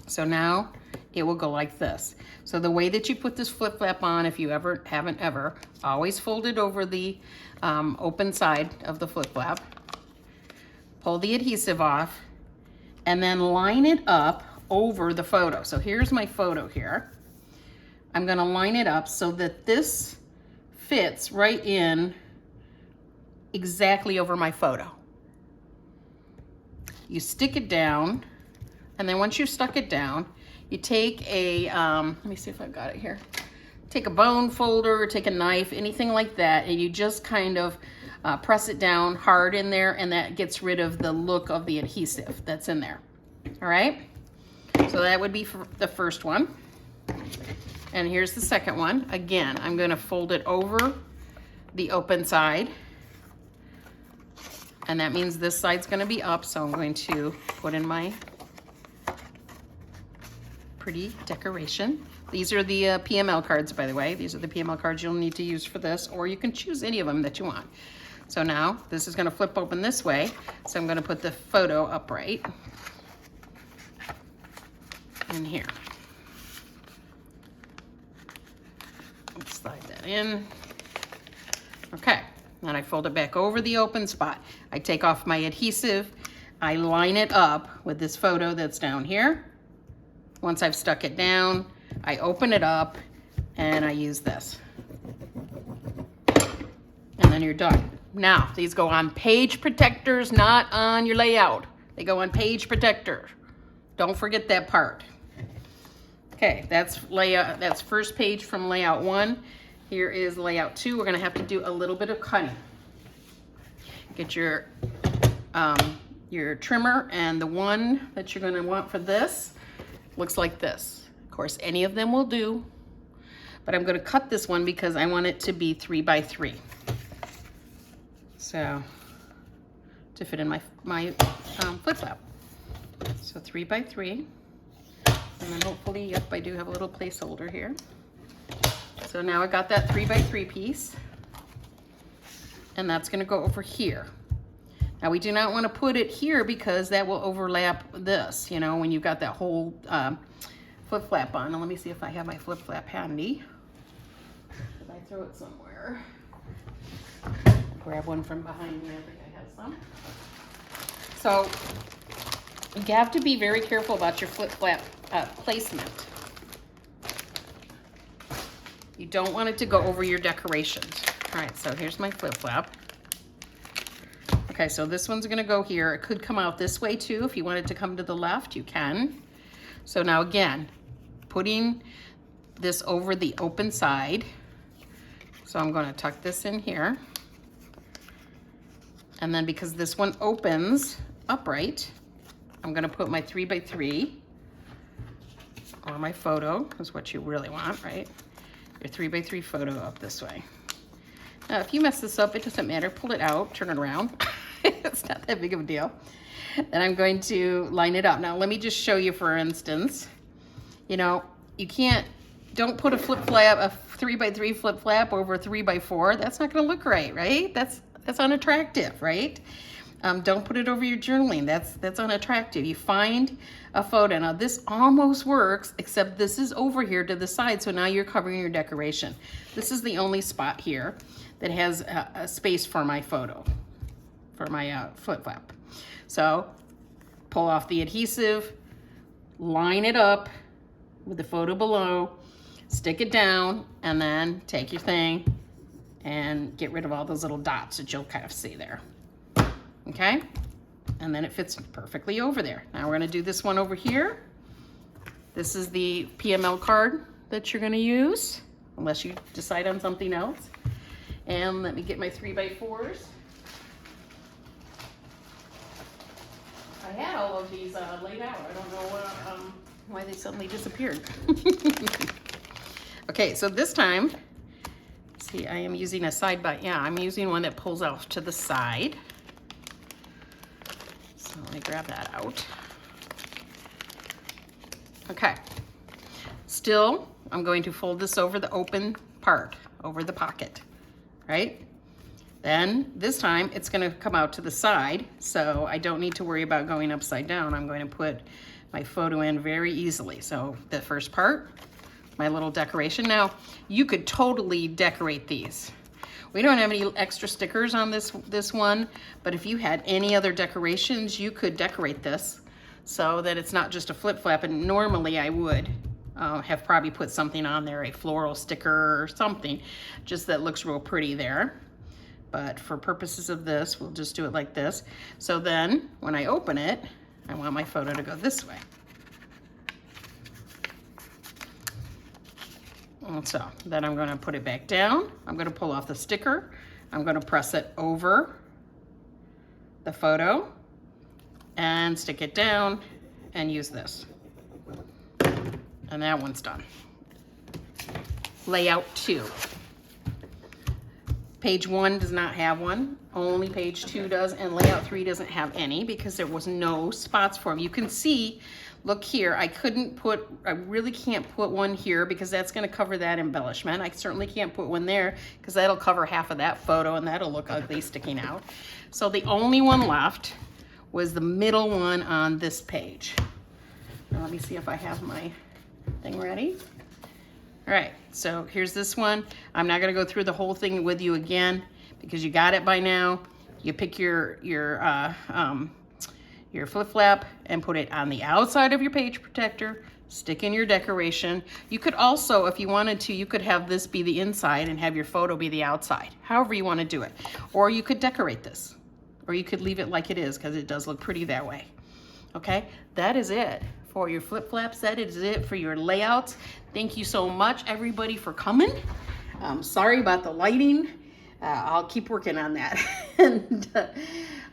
so now it will go like this. So the way that you put this flip flap on, if you haven't ever, always fold it over the open side of the flip flap, pull the adhesive off, and then line it up over the photo. So here's my photo here. I'm gonna line it up so that this fits right in exactly over my photo. You stick it down, and then once you've stuck it down, you take a, let me see if I've got it here. Take a bone folder, take a knife, anything like that, and you just kind of press it down hard in there, and that gets rid of the look of the adhesive that's in there. All right? So that would be for the first one. And here's the second one. Again, I'm gonna fold it over the open side. And that means this side's gonna be up, so I'm going to put in my pretty decoration. These are the PML cards, by the way. These are the PML cards you'll need to use for this, or you can choose any of them that you want. So now this is gonna flip open this way, so I'm gonna put the photo upright in here. Let's slide that in. Okay, then I fold it back over the open spot. I take off my adhesive, I line it up with this photo that's down here. Once I've stuck it down, I open it up and I use this. And then you're done. Now, these go on page protectors, not on your layout. They go on page protector. Don't forget that part. Okay, that's layout. That's first page from layout 1. Here is layout 2. We're gonna have to do a little bit of cutting. Get your trimmer, and the one that you're gonna want for this looks like this. Of course, any of them will do, but I'm gonna cut this one because I want it to be 3 by 3. So, to fit in my flip flap. So 3 by 3. And then hopefully, yep, I do have a little placeholder here. So So now I got that 3x3 piece, and that's gonna go over here. Now we do not want to put it here because that will overlap this, you know, when you've got that whole flip flap on. Now let me see if I have my flip flap handy. Did I throw it somewhere? Grab one from behind me, I think I have some. So you have to be very careful about your flip flap placement. You don't want it to go over your decorations. All right, so here's my flip flap. Okay, so this one's gonna go here. It could come out this way too. If you want it to come to the left, you can. So now again, putting this over the open side. So I'm gonna tuck this in here. And then because this one opens upright, I'm gonna put my 3x3, or my photo, is what you really want, right? Your 3x3 photo up this way. Now, if you mess this up, it doesn't matter. Pull it out, turn it around. It's not that big of a deal. And I'm going to line it up. Now, let me just show you, for instance, you know, you don't put a flip flap, a 3x3 flip flap over a 3x4. That's not gonna look right? That's unattractive, right? Don't put it over your journaling. That's unattractive. You find a photo. Now this almost works, except this is over here to the side, so now you're covering your decoration. This is the only spot here that has a space for my photo, for my flip flap. So pull off the adhesive, line it up with the photo below, stick it down, and then take your thing and get rid of all those little dots that you'll kind of see there. Okay, and then it fits perfectly over there. Now we're gonna do this one over here. This is the PML card that you're gonna use, unless you decide on something else. And let me get my 3x4s. I had all of these laid out. I don't know why they suddenly disappeared. Okay, so this time, see, I am using a I'm using one that pulls off to the side. So let me grab that out. Okay. Still, I'm going to fold this over the open part, over the pocket, right? Then this time it's going to come out to the side, so I don't need to worry about going upside down. I'm going to put my photo in very easily. So the first part, my little decoration. Now, you could totally decorate these. We don't have any extra stickers on this one, but if you had any other decorations, you could decorate this so that it's not just a flip flap. And normally I would have probably put something on there, a floral sticker or something, just that looks real pretty there. But for purposes of this, we'll just do it like this. So then when I open it, I want my photo to go this way. And so then I'm going to put it back down. I'm going to pull off the sticker. I'm going to press it over the photo and stick it down and use this. And that one's done. Layout 2. Page 1 does not have one. Only page 2 does, and layout 3 doesn't have any because there was no spots for them. You can see, look here, I really can't put one here because that's going to cover that embellishment. I certainly can't put one there because that'll cover half of that photo and that'll look ugly sticking out. So the only one left was the middle one on this page. Now let me see if I have my thing ready. All right, so here's this one. I'm not going to go through the whole thing with you again because you got it by now. You pick your flip flap and put it on the outside of your page protector, stick in your decoration. You could also, if you wanted to, you could have this be the inside and have your photo be the outside, however you want to do it. Or you could decorate this, or you could leave it like it is because it does look pretty that way. Okay, that is it for your flip flaps. That is it for your layouts. Thank you so much, everybody, for coming. Sorry about the lighting. I'll keep working on that. And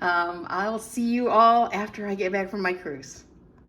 I'll see you all after I get back from my cruise.